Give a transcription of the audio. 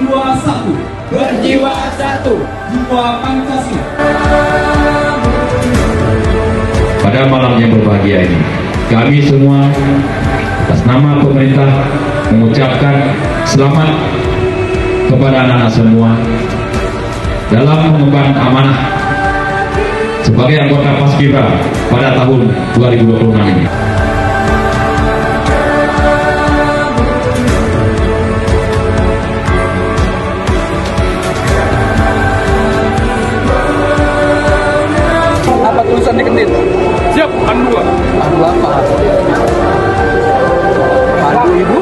berjiwa satu, berjiwa satu, jiwa Pancasila. Pada malam yang berbahagia ini, kami semua atas nama pemerintah mengucapkan selamat kepada anak-anak semua dalam mengemban amanah sebagai anggota Paskibra pada tahun 2026 ini. apa tulisan di kendit? Siap, Anu 2. Pandu apa? Pandu ibu?